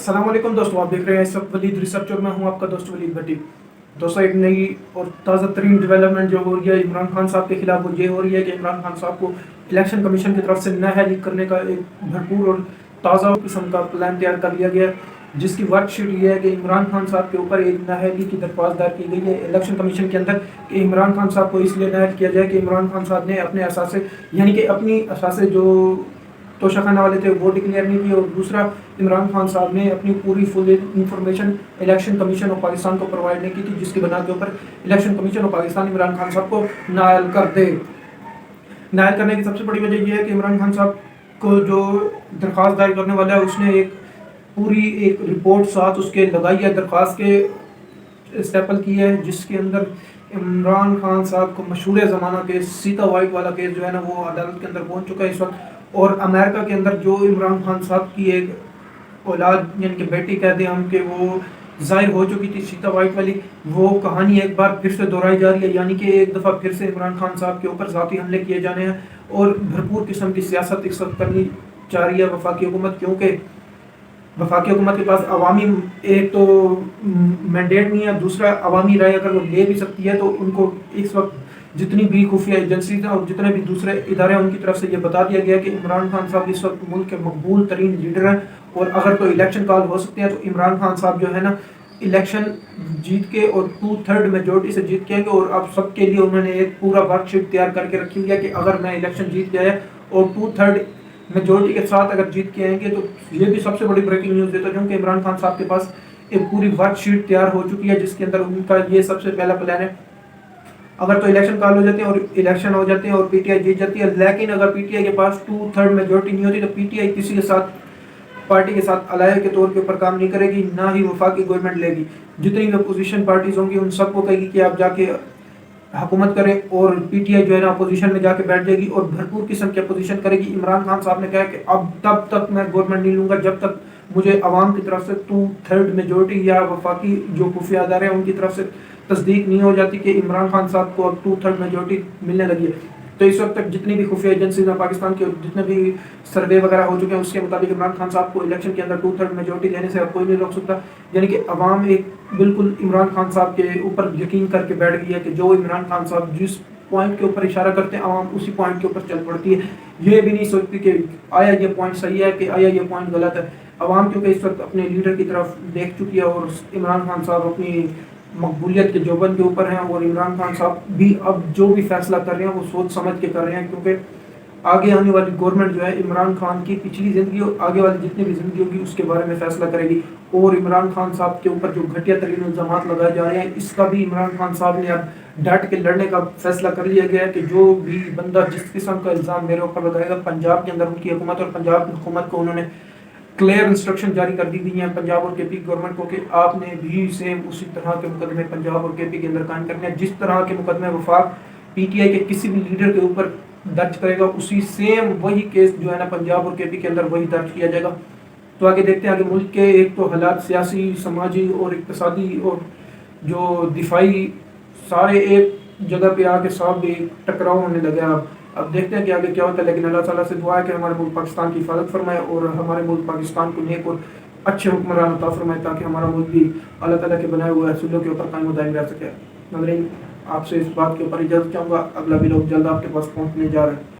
अस्सलाम वालेकुम दोस्तों, आप देख रहे हैं इस वक्त वलीद रिसर्च और मैं हूं आपका दोस्त वलीद भट्टी। दोस्तों, एक नई और ताज़ा तरीन डेवलपमेंट जो हो रही है इमरान खान साहब के खिलाफ, वो ये हो रही है कि इमरान खान साहब को इलेक्शन कमीशन की तरफ से नाअहली करने का एक भरपूर और ताज़ा किस्म का प्लान तैयार कर लिया गया है, जिसकी वर्कशीट ये है कि इमरान खान साहब के ऊपर एक नाअहली की दरख्वास्त दायर की गई है इलेक्शन कमीशन के अंदर कि इमरान खान साहब को इसलिए नाअहल किया जाए कि इमरान खान साहब ने अपने असासे यानी कि अपनी असासे जो तोशाखाना वाले थे वो डिक्लेयर नहीं किए, और दूसरा इमरान खान साहब ने अपनी पूरी full information election commission of Pakistan को प्रोवाइड नहीं की थी, जिसकी बना के ऊपर election commission of Pakistan Imran Khan साहब को नाअहल कर दे। नाअहल करने की सबसे बड़ी वजह यह है कि इमरान खान साहब को जो दरख्वास्त दायर करने वाला है उसने एक रिपोर्ट साथ उसके लगाई है, दरख्वास्त के स्टेपल की है, जिसके अंदर इमरान खान साहब को मशहूर ज़माना केस सीता वाइट वाला केस जो है ना वो अदालत के अंदर पहुंच चुका है इस वक्त। और अमेरिका के अंदर जो इमरान खान साहब की एक औलाद यानी कि बेटी कह दें हम कि वो ज़ाहिर हो चुकी थी सीता वाइट वाली, वो कहानी एक बार फिर से दोहराई जा रही है, यानी कि एक दफ़ा फिर से इमरान खान साहब के ऊपर ज़ाती हमले किए जाने हैं और भरपूर किस्म की सियासत इस वक्त करनी चाह रही है वफाकी हुकूमत, क्योंकि वफाकी हुकूमत के पास अवामी एक तो मैंडेट नहीं है, दूसरा अवामी राय अगर वो ले भी सकती है तो उनको इस वक्त जितनी भी खुफिया एजेंसीज हैं और जितने भी दूसरे इदारे हैं उनकी तरफ से ये बता दिया गया कि इमरान खान साहब इस वक्त मुल्क के मकबूल तरीन लीडर हैं, और अगर तो इलेक्शन कॉल हो सकते हैं तो इमरान खान साहब जो है ना इलेक्शन जीत के और 2/3 मेजोरिटी से जीत के आएंगे। और अब सबके लिए उन्होंने एक पूरा वर्कशीट तैयार करके रखी हुई है कि अगर मैं इलेक्शन जीत गया और 2/3 मेजोरिटी के साथ अगर जीत के आएंगे तो ये भी सबसे बड़ी ब्रेकिंग न्यूज़ देता हूँ कि इमरान खान साहब के पास एक पूरी वर्कशीट तैयार हो चुकी है, जिसके अंदर उनका ये सबसे पहला प्लान है। अगर तो इलेक्शन कॉल हो जाते हैं और इलेक्शन हो जाते हैं और पीटीआई जीत जाती है, लेकिन अगर पीटीआई के पास 2/3 मेजोरिटी नहीं होती तो पीटीआई किसी के साथ पार्टी के साथ अलाय के तौर के ऊपर काम नहीं करेगी, ना ही वफाकी गवर्नमेंट लेगी। जितनी भी अपोजिशन पार्टीज होंगी उन सबको कहेगी कि आप जाके हुकूमत करें, और पीटीआई जो है ना अपोजिशन में जाके बैठ जाएगी और भरपूर किस्म की अपोजिशन करेगी। इमरान खान साहब ने कहा कि अब तब तक मैं गवर्नमेंट नहीं लूँगा जब तक मुझे अवाम की तरफ से 2/3 मेजोरिटी या वफाकी जो खुफिया अदारे हैं उनकी तरफ से तस्दीक नहीं हो जाती कि इमरान खान साहब को अब 2/3 मेजोरिटी मिलने लगी है। तो इस वक्त तक जितनी भी खुफिया एजेंसीज हैं पाकिस्तान के, जितने भी सर्वे वगैरह हो चुके हैं, उसके मुताबिक इमरान खान साहब को इलेक्शन के अंदर 2/3 मेजोरिटी लेने से अब कोई नहीं रोक सकता। यानी कि अवाम एक बिल्कुल इमरान खान साहब के ऊपर यकीन करके बैठ गई है कि जो इमरान खान साहब जिस पॉइंट के ऊपर इशारा करते हैं अवाम उसी पॉइंट के ऊपर चल पड़ती है। ये भी नहीं सोचती कि आया ये पॉइंट सही है कि आया ये पॉइंट गलत है। अवाम क्योंकि इस वक्त अपने लीडर की तरफ देख चुकी है और इमरान खान साहब अपनी मकबूलियत के जोबन के ऊपर हैं, और इमरान खान साहब भी अब जो भी फैसला कर रहे हैं वो सोच समझ के कर रहे हैं, क्योंकि आगे आने वाली गवर्नमेंट जो है इमरान खान की पिछली ज़िंदगी और आगे वाली जितनी भी ज़िंदगी होगी उसके बारे में फैसला करेगी। और इमरान खान साहब के ऊपर जो घटिया तरीन इल्ज़ामात लगाए जा रहे हैं इसका भी इमरान खान साहब ने अब डट के लड़ने का फैसला कर लिया गया है कि जो भी बंदा जिस किस्म का इल्ज़ाम मेरे ऊपर लगाएगा, पंजाब के अंदर उनकी हुकूमत और पंजाब की हुकूमत को उन्होंने क्लियर इंस्ट्रक्शन जारी कर दी गई हैं पंजाब और केपी गवर्नमेंट को कि आपने भी सेम उसी तरह के मुकदमे पंजाब और केपी के अंदर कायम करने हैं। जिस तरह के मुकदमे वफाक पीटीआई के किसी भी लीडर के ऊपर दर्ज करेगा उसी सेम वही केस जो है ना पंजाब और केपी के अंदर वही दर्ज किया जाएगा। तो आगे देखते हैं आगे मुल्क के एक तो हालात सियासी, समाजी और इक़्तिसादी और जो दिफाई सारे एक जगह पे आके सब एक टकराव होने लगे। अब देखते हैं कि आगे क्या होता है, लेकिन अल्लाह ताला से दुआ है कि हमारे मुल्क पाकिस्तान की हिफाजत फरमाए और हमारे मुल्क पाकिस्तान को नेक और अच्छे हुक्मरान अता फरमाए, ताकि हमारा मुल्क भी अल्लाह ताला के बनाए हुए असूलों के ऊपर कायम दायम रह सके। नाज़रीन, आपसे इस बात के ऊपर इजाज़त चाहूँगा, अगला वीडियो जल्द आपके पास पहुँचने जा रहा है।